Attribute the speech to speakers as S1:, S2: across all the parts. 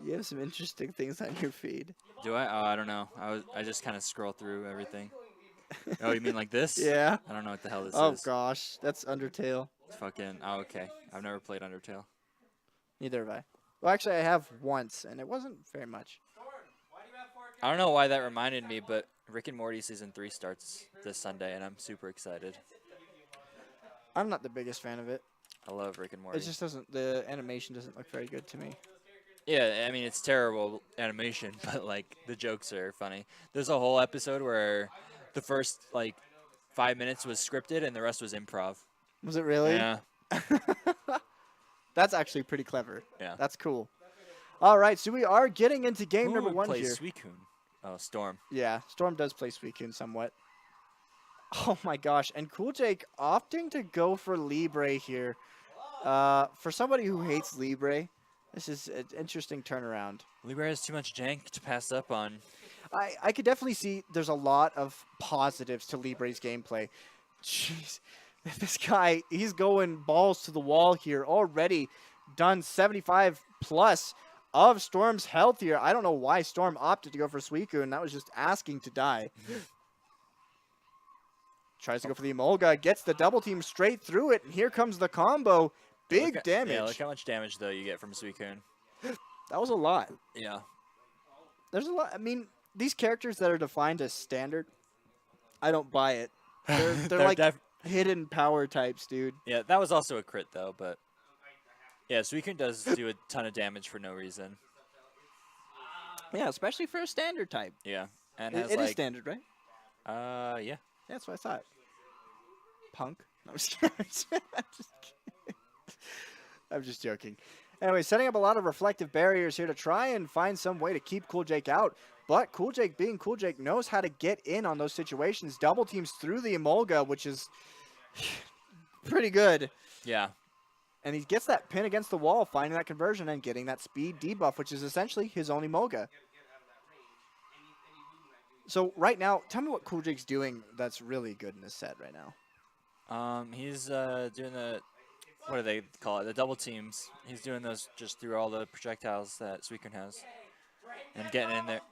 S1: You have some interesting things on your feed.
S2: Do I? Oh, I don't know. I just kind of scroll through everything. Oh, you mean like this?
S1: Yeah.
S2: I don't know what the hell this
S1: Oh
S2: is.
S1: gosh, that's Undertale.
S2: It's fucking. Oh, okay. I've never played Undertale.
S1: Neither have I. Well, actually, I have once, and it wasn't very much.
S2: I don't know why that reminded me, but Rick and Morty season 3 starts this Sunday, and I'm super excited.
S1: I'm not the biggest fan of it.
S2: I love Rick and Morty.
S1: It just doesn't. The animation doesn't look very good to me.
S2: Yeah, I mean it's terrible animation, but like the jokes are funny. There's a whole episode where the first like 5 minutes was scripted and the rest was improv.
S1: Was it really?
S2: Yeah,
S1: That's actually pretty clever.
S2: yeah.
S1: That's cool. All right, so we are getting into game
S2: Who
S1: number
S2: would
S1: 1
S2: play
S1: here.
S2: Suicune? Oh, Storm.
S1: Yeah, Storm does play Suicune somewhat. Oh my gosh, and CoolJake opting to go for Libre here. For somebody who hates Libre, this is an interesting turnaround.
S2: Libre has too much jank to pass up on.
S1: I could definitely see there's a lot of positives to Libre's gameplay. Jeez, this guy, he's going balls to the wall here. Already done 75 plus of Storm's health here. I don't know why Storm opted to go for Suicune. That was just asking to die. Tries to go for the Emolga, gets the double team straight through it, and here comes the combo. Big damage.
S2: Yeah, look how much damage though you get from Suicune.
S1: That was a lot.
S2: Yeah.
S1: There's a lot. I mean, these characters that are defined as standard, I don't buy it. They're like hidden power types, dude.
S2: Yeah, that was also a crit though, but yeah, Suicune does do a ton of damage for no reason.
S1: Yeah, especially for a standard type.
S2: Yeah, and
S1: It
S2: has
S1: is
S2: like
S1: standard, right?
S2: Yeah.
S1: That's what I thought. Punk? No, I'm just kidding. I'm just joking. Anyway, setting up a lot of reflective barriers here to try and find some way to keep CoolJake out. But CoolJake, being CoolJake, knows how to get in on those situations. Double teams through the Emolga, which is pretty good.
S2: Yeah.
S1: And he gets that pin against the wall, finding that conversion and getting that speed debuff, which is essentially his own Emolga. So right now, tell me what CoolJake's doing that's really good in this set right now.
S2: He's doing the, what do they call it? The double teams. He's doing those just through all the projectiles that Suicune has, and getting in there.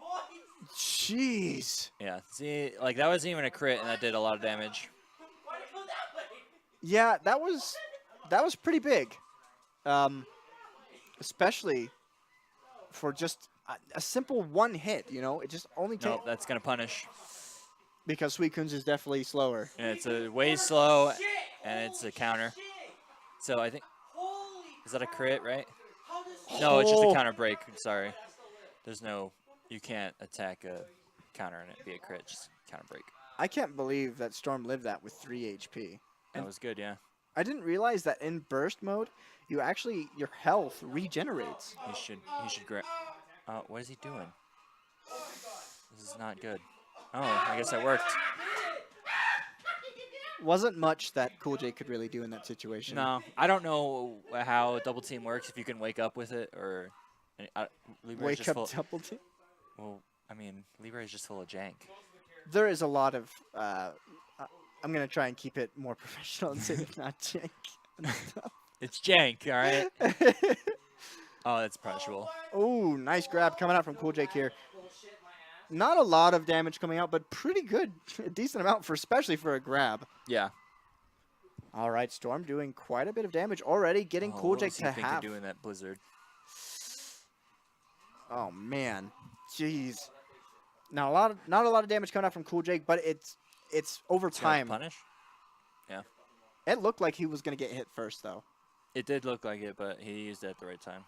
S1: Jeez.
S2: Yeah. See, like that wasn't even a crit, and that did a lot of damage.
S1: Yeah, that was pretty big, especially for just a simple one hit. You know, it just only takes.
S2: Nope, that's gonna punish.
S1: Because Suicune's is definitely slower.
S2: And it's a way slow, and it's a counter. So I think, is that a crit, right? No, it's just a counter break. Sorry. There's no, you can't attack a counter and it be a crit, just counter break.
S1: I can't believe that Storm lived that with 3 HP.
S2: That was good, yeah.
S1: I didn't realize that in burst mode, you actually, your health regenerates.
S2: He should grab. What is he doing? This is not good. Oh, I guess that worked.
S1: Wasn't much that CoolJake could really do in that situation.
S2: No, I don't know how double team works, if you can wake up with it or... Libre
S1: Wake up double team?
S2: Well, I mean, Libre is just full of jank.
S1: There is a lot of... I'm going to try and keep it more professional and say it's not jank.
S2: It's jank, all right? Oh, that's punishable.
S1: Oh, nice grab coming out from CoolJake here. Not a lot of damage coming out, but pretty good. A decent amount, especially for a grab.
S2: Yeah.
S1: All right, Storm doing quite a bit of damage already, getting CoolJake to half.
S2: Doing that blizzard.
S1: Oh man, jeez. Now not a lot of damage coming out from CoolJake, but it's over time.
S2: Punish? Yeah.
S1: It looked like he was gonna get hit first though.
S2: It did look like it, but he used it at the right time.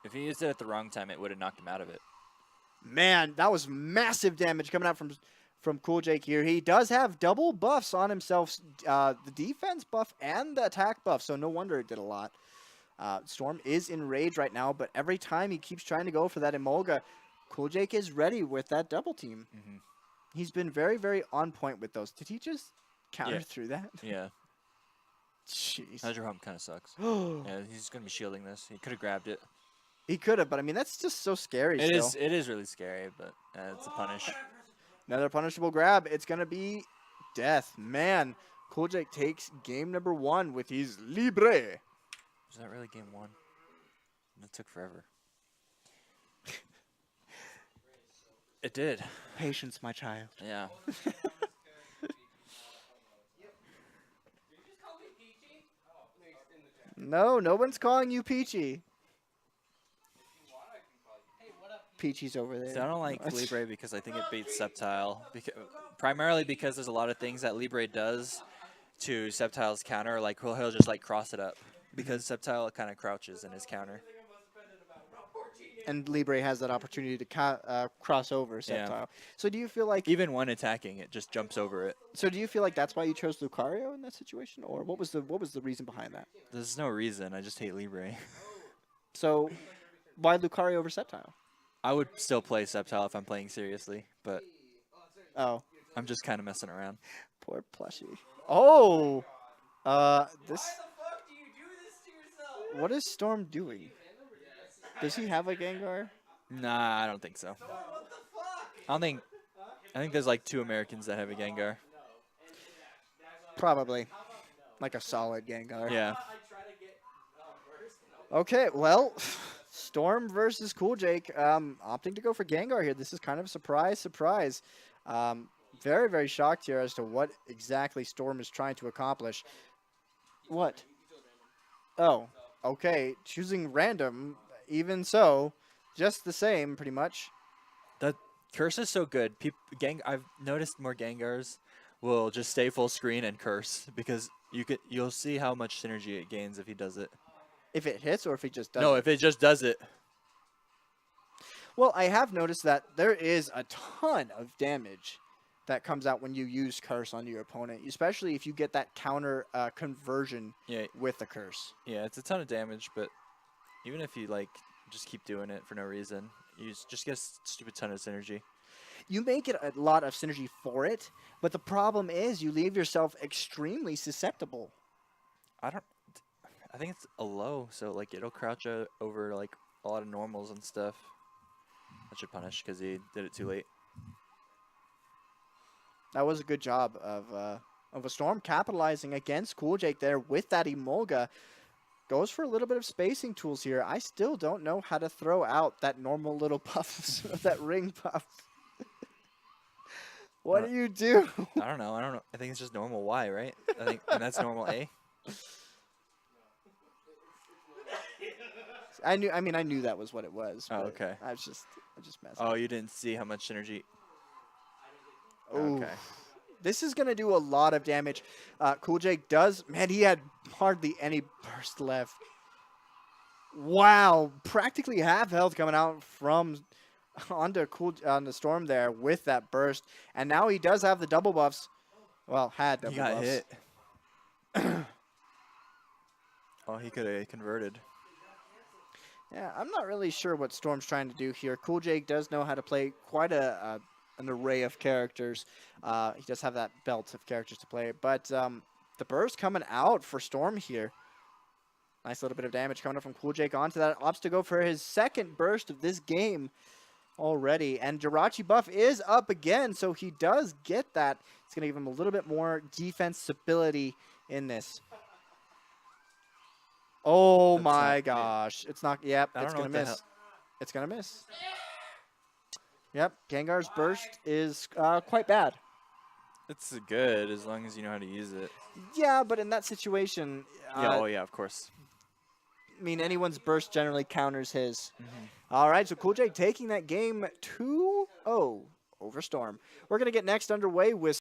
S2: If he used it at the wrong time, it would have knocked him out of it.
S1: Man, that was massive damage coming out from CoolJake here. He does have double buffs on himself, the defense buff and the attack buff, so no wonder it did a lot. Storm is in rage right now, but every time he keeps trying to go for that Emolga, CoolJake is ready with that double team.
S2: Mm-hmm.
S1: He's been very, very on point with those. Did he just counter through that?
S2: Yeah.
S1: Jeez.
S2: Hydro Hump kind of sucks. Yeah, he's going to be shielding this. He could have grabbed it.
S1: He could have, but I mean, that's just so scary.
S2: It is really scary, but it's a punish.
S1: Another punishable grab. It's going to be death. Man, CoolJake takes game number 1 with his Libre.
S2: Was that really game 1? That took forever. It did.
S1: Patience, my child.
S2: Yeah.
S1: No, no one's calling you Peachy. Peachy's over there.
S2: See, I don't like Libre because I think it beats Sceptile. Primarily because there's a lot of things that Libre does to Sceptile's counter. Like he'll just like cross it up because Sceptile kind of crouches in his counter.
S1: And Libre has that opportunity to cross over Sceptile.
S2: Yeah.
S1: So do you feel like
S2: Even when attacking, it just jumps over it.
S1: So do you feel like that's why you chose Lucario in that situation, or what was the reason behind that?
S2: There's no reason. I just hate Libre.
S1: So why Lucario over Sceptile?
S2: I would still play Sceptile if I'm playing seriously, but
S1: Oh,
S2: I'm just kind of messing around.
S1: poor plushie. Oh, this. What is Storm doing? Does he have a Gengar?
S2: Nah, I don't think so. I think there's like 2 Americans that have a Gengar.
S1: Probably, like a solid Gengar.
S2: Yeah.
S1: Okay, well, Storm versus CoolJake. Opting to go for Gengar here. This is kind of a surprise. Very, very shocked here as to what exactly Storm is trying to accomplish. What? Oh, okay. Choosing random. Even so, just the same, pretty much.
S2: That curse is so good. I've noticed more Gengars will just stay full screen and curse because you'll see how much synergy it gains if he does it.
S1: If it hits or if he just does
S2: No,
S1: it?
S2: if it just does it.
S1: Well, I have noticed that there is a ton of damage that comes out when you use Curse on your opponent, especially if you get that counter conversion with the Curse.
S2: Yeah, it's a ton of damage, but even if you like just keep doing it for no reason, you just get a stupid ton of synergy.
S1: You may get a lot of synergy for it, but the problem is you leave yourself extremely susceptible.
S2: I think it's a low, so like it'll crouch over like a lot of normals and stuff. That should punish because he did it too late.
S1: That was a good job of a Storm capitalizing against CoolJake there with that Emolga. Goes for a little bit of spacing tools here. I still don't know how to throw out that normal little puff, that ring puff. What do you do?
S2: I don't know. I think it's just normal Y, right? And that's normal A.
S1: I knew that was what it was.
S2: Oh, okay.
S1: I just messed.
S2: Oh, you didn't see how much synergy.
S1: Ooh.
S2: Okay.
S1: This is going to do a lot of damage. CoolJake does... Man, he had hardly any burst left. Wow. Practically half health coming out from onto Storm there with that burst. And now he does have the double buffs. Well, had double buffs.
S2: He got hit. Oh, he could have converted.
S1: Yeah, I'm not really sure what Storm's trying to do here. CoolJake does know how to play quite an array of characters. He does have that belt of characters to play. But the burst coming out for Storm here. Nice little bit of damage coming up from CoolJake onto that. Opts to go for his second burst of this game already. And Jirachi buff is up again, so he does get that. It's going to give him a little bit more defense stability in this. Oh my gosh. It's not, yep, it's going to miss. It's going to miss. Yep, Gengar's burst is quite bad.
S2: It's good as long as you know how to use it.
S1: Yeah, but in that situation...
S2: yeah, oh yeah, of course.
S1: I mean, anyone's burst generally counters his. All right, so CoolJake taking that game 2-0 over Storm. We're going to get next underway with